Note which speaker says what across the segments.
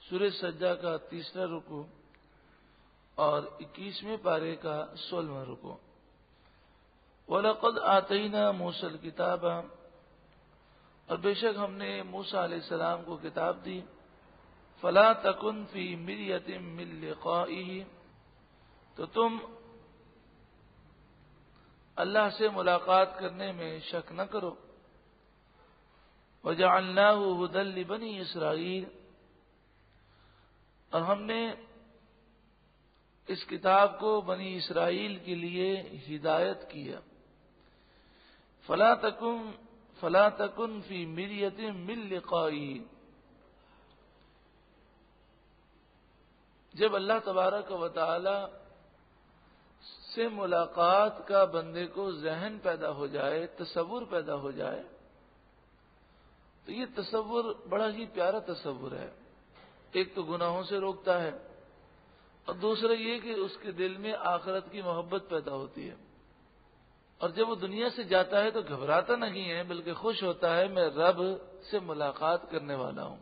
Speaker 1: سورہ سجدہ کا 3واں رکوع اور 21ویں پارے کا 16واں رکوع۔ وَلَقَدْ آتَيْنَا مُوسَى الْكِتَابَ، اور بے شک ہم نے موسیٰ علیہ السلام کو کتاب دی۔ فَلَا تَكُنْ فِي مِرْيَةٍ مِّن لِقَائِهِ، تو تم اللہ سے ملاقات کرنے میں شک نہ کرو۔ وَجَعَلْنَاهُ هُدًى لِبَنِي إِسْرَائِيلَ، اور ہم نے اس کتاب کو بنی اسرائیل کے لیے ہدایت کیا۔ فَلَا تَكُنْ فِي مِرْيَةٍ مِّن لِقَائِهِ، جب اللہ تبارک و تعالی سے ملاقات کا بندے کو ذہن پیدا ہو جائے، تصور پیدا ہو جائے، تو یہ تصور بڑا ہی پیارا تصور ہے۔ ایک تو گناہوں سے روکتا ہے، اور دوسرا یہ کہ اس کے دل میں آخرت کی محبت پیدا ہوتی ہے، اور جب وہ دنیا سے جاتا ہے تو گھبراتا نہیں ہے بلکہ خوش ہوتا ہے، میں رب سے ملاقات کرنے والا ہوں۔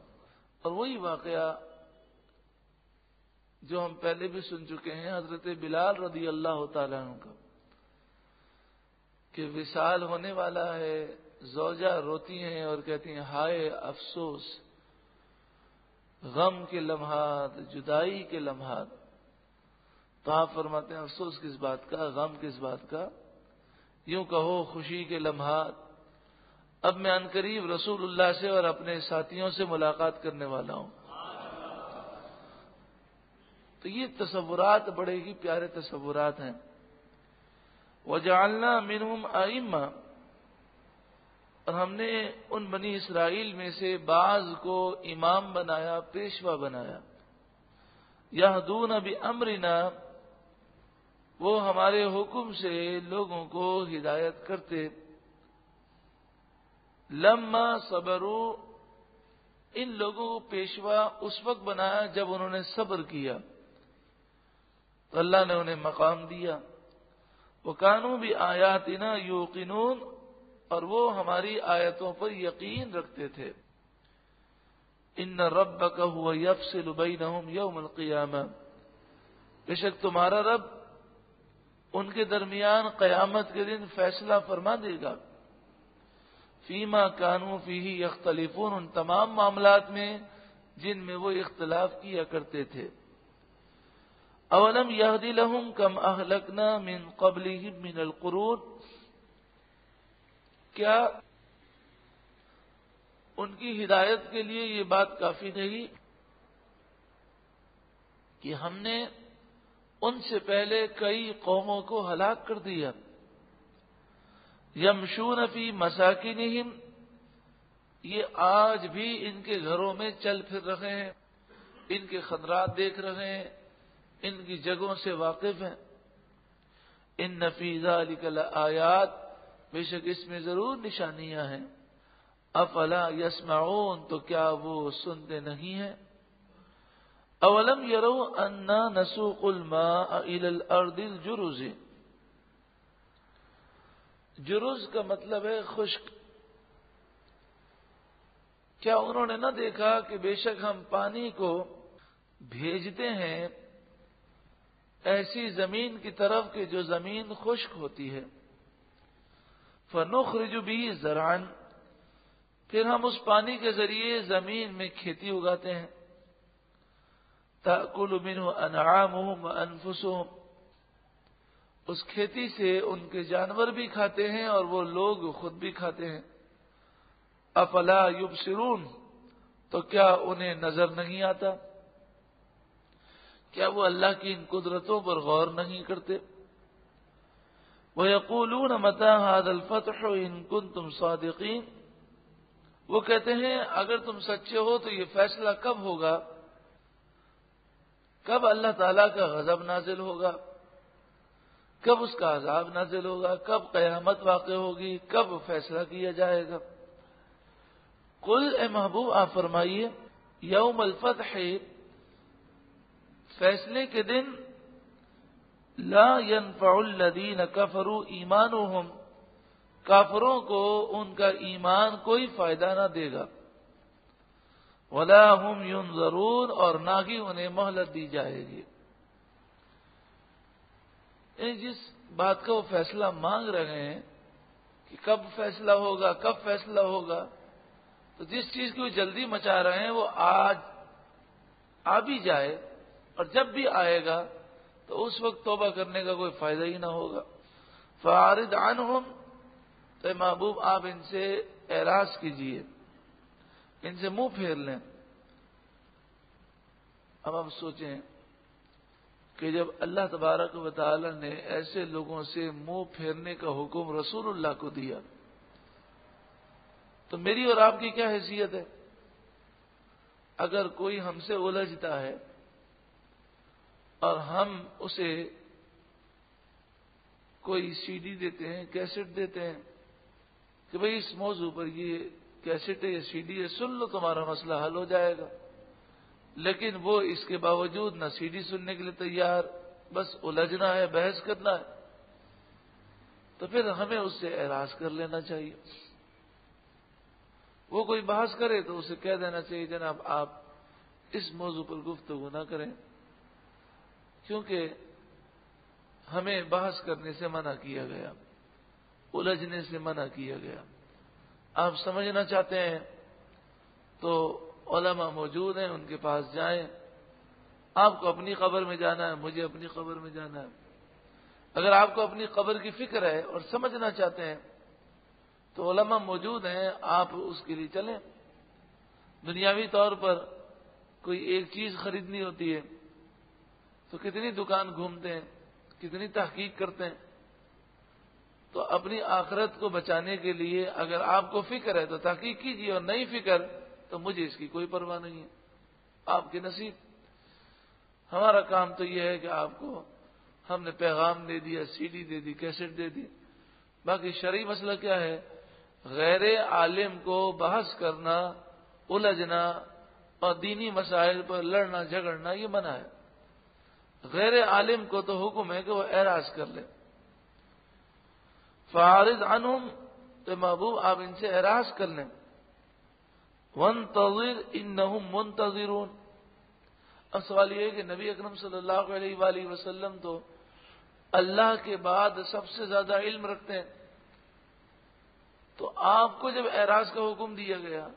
Speaker 1: اور وہی واقعہ جو ہم پہلے بھی سن چکے ہیں حضرت بلال رضی اللہ تعالیٰ عنہ کا، کہ وصال ہونے والا ہے، زوجہ روتی ہیں اور کہتی ہیں ہائے افسوس، غم کے لمحات، جدائی کے لمحات۔ تو آپ فرماتے ہیں افسوس کس بات کا، غم کس بات کا، یوں کہو خوشی کے لمحات، اب میں عنقریب رسول اللہ سے اور اپنے ساتھیوں سے ملاقات کرنے والا ہوں۔ تو یہ تصورات بڑے ہی پیارے تصورات ہیں۔ وَجَعَلْنَا مِنْهُمْ أَئِمَّةً، اور ہم نے ان بنی اسرائیل میں سے بعض کو امام بنایا، پیشوا بنایا۔ یہدون بامرنا، وہ ہمارے حکم سے لوگوں کو ہدایت کرتے۔ لما صبروا، ان لوگوں کو پیشوا اس وقت بنایا جب انہوں نے صبر کیا، تو اللہ نے انہیں مقام دیا۔ وَكَانُوا بِآيَاتِنَا يُوقِنُونَ، اور وہ ہماری آیتوں پر یقین رکھتے تھے۔ ان ربک هو یفصل بینہم یوم القیامہ، بے شک تمہارا رب ان کے درمیان قیامت کے دن فیصلہ فرما دے گا۔ فیما کانوا فیہ یختلفون، ان تمام معاملات میں جن میں وہ اختلاف کیا کرتے تھے۔ اولم یہد لہم کم اہلکنا من قبلہم من القرون، کیا ان کی ہدایت کے لیے یہ بات کافی نہیں کہ ہم نے ان سے پہلے کئی قوموں کو ہلاک کر دیا۔ یمشون فی مساکنہم، یہ آج بھی ان کے گھروں میں چل پھر رہے ہیں، ان کے خطرات دیکھ رہے ہیں، ان کی جگہوں سے واقف ہیں۔ ان فی ذلک لآیات، بے شک اس میں ضرور نشانیاں ہیں۔ افلا یسمعون، تو کیا وہ سنتے نہیں ہیں؟ اولم یروا انا نسوق الماء الى الارض الجرز، جرز کا مطلب ہے خشک۔ کیا انہوں نے نہ دیکھا کہ بے شک ہم پانی کو بھیجتے ہیں ایسی زمین کی طرف کہ جو زمین خشک ہوتی ہے۔ فنخرج به زرعا، پھر ہم اس پانی کے ذریعے زمین میں کھیتی اگاتے ہیں۔ تأکل منہ انعامہم وانفسہم، اس کھیتی سے ان کے جانور بھی کھاتے ہیں اور وہ لوگ خود بھی کھاتے ہیں۔ افلا یبصرون، تو کیا انہیں نظر نہیں آتا؟ کیا وہ اللہ کی ان قدرتوں پر غور نہیں کرتے؟ وَيَقُولُونَ مَتَى هَذَا الْفَتْحُ إِن كُنتُمْ صَادِقِينَ، وہ کہتے ہیں اگر تم سچے ہو تو یہ فیصلہ کب ہوگا، کب اللہ تعالیٰ کا غضب نازل ہوگا، کب اس کا عذاب نازل ہوگا، کب قیامت واقع ہوگی، کب فیصلہ کیا جائے گا؟ قل، اے محبوب آپ فرمائیے، یوم الفتح، فیصلے کے دن، لا ينفع الذین کفروا ایمانہم، کافروں کو ان کا ایمان کوئی فائدہ نہ دے گا۔ ولا هم ينظرون، اور نہ ہی انہیں مہلت دی جائے گی۔ جس بات کا وہ فیصلہ مانگ رہے ہیں کہ کب فیصلہ ہوگا، کب فیصلہ ہوگا، تو جس چیز کی وہ جلدی مچا رہے ہیں وہ آج آ بھی جائے، اور جب بھی آئے گا تو اس وقت توبہ کرنے کا کوئی فائدہ ہی نہ ہوگا۔ فَأَعْرِضْ عَنْهُمْ، تو محبوب آپ ان سے اعراض کیجئے، ان سے منہ پھیر لیں۔ اب آپ سوچیں کہ جب اللہ تبارک و تعالی نے ایسے لوگوں سے منہ پھیرنے کا حکم رسول اللہ کو دیا، تو میری اور آپ کی کیا حیثیت ہے؟ اگر کوئی ہم سے الجھتا ہے اور ہم اسے کوئی سی ڈی دیتے ہیں، کیسٹ دیتے ہیں کہ بھئی اس موضوع پر یہ کیسٹ ہے یا سی ڈی ہے، سن لو تمہارا مسئلہ حل ہو جائے گا، لیکن وہ اس کے باوجود نہ سی ڈی سننے کے لیے تیار، بس الجھنا ہے، بحث کرنا ہے، تو پھر ہمیں اس سے اعراض کر لینا چاہیے۔ وہ کوئی بحث کرے تو اسے کہہ دینا چاہیے جناب آپ اس موضوع پر گفتگو نہ کریں، کیونکہ ہمیں بحث کرنے سے منع کیا گیا، الجھنے سے منع کیا گیا۔ آپ سمجھنا چاہتے ہیں تو علماء موجود ہیں، ان کے پاس جائیں۔ آپ کو اپنی قبر میں جانا ہے، مجھے اپنی قبر میں جانا ہے۔ اگر آپ کو اپنی قبر کی فکر ہے اور سمجھنا چاہتے ہیں تو علماء موجود ہیں، آپ اس کے لیے چلیں۔ دنیاوی طور پر کوئی ایک چیز خریدنی ہوتی ہے تو کتنی دکان گھومتے ہیں، کتنی تحقیق کرتے ہیں۔ تو اپنی آخرت کو بچانے کے لیے اگر آپ کو فکر ہے تو تحقیق کیجیے، اور نہیں فکر تو مجھے اس کی کوئی پرواہ نہیں ہے، آپ کے نصیب۔ ہمارا کام تو یہ ہے کہ آپ کو ہم نے پیغام دے دیا، سی ڈی دے دی، کیسٹ دے دی، باقی شرعی مسئلہ کیا ہے؟ غیر عالم کو بحث کرنا، الجھنا اور دینی مسائل پر لڑنا جھگڑنا یہ منع ہے۔ غیر عالم کو تو حکم ہے کہ وہ اعراض کر لے۔ فَأَعْرِضْ عَنْهُمْ، تو محبوب آپ ان سے اعراض کر لیں۔ وَانتَظِرْ إِنَّهُمْ مُنتَظِرُونَ۔ اب سوال یہ ہے کہ نبی اکرم صلی اللہ علیہ وآلہ وسلم تو اللہ کے بعد سب سے زیادہ علم رکھتے ہیں، تو آپ کو جب اعراض کا حکم دیا گیا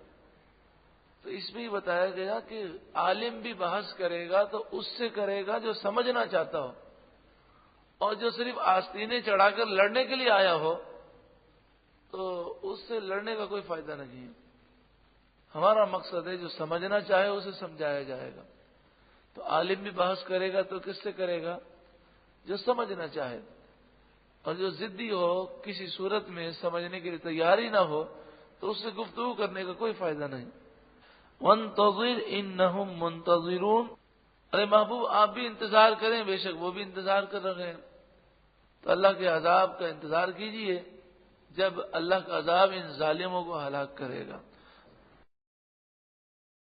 Speaker 1: تو اس میں یہ بتایا گیا کہ عالم بھی بحث کرے گا تو اس سے کرے گا جو سمجھنا چاہتا ہو، اور جو صرف آستینے چڑھا کر لڑنے کے لیے آیا ہو تو اس سے لڑنے کا کوئی فائدہ نہیں ہے۔ ہمارا مقصد ہے جو سمجھنا چاہے اسے سمجھایا جائے گا۔ تو عالم بھی بحث کرے گا تو کس سے کرے گا؟ جو سمجھنا چاہے، اور جو ضدی ہو، کسی صورت میں سمجھنے کے لیے تیاری نہ ہو تو اس سے گفتگو کرنے کا کوئی فائدہ نہیں۔ وَانتَظِرْ إِنَّهُمْ مُنتَظِرُونَ۔ ارے محبوب آپ بھی انتظار کریں، بے شک وہ بھی انتظار کر رہے ہیں۔ تو اللہ کے عذاب کا انتظار کیجئے جب اللہ کا عذاب ان ظالموں کو ہلاک کرے گا۔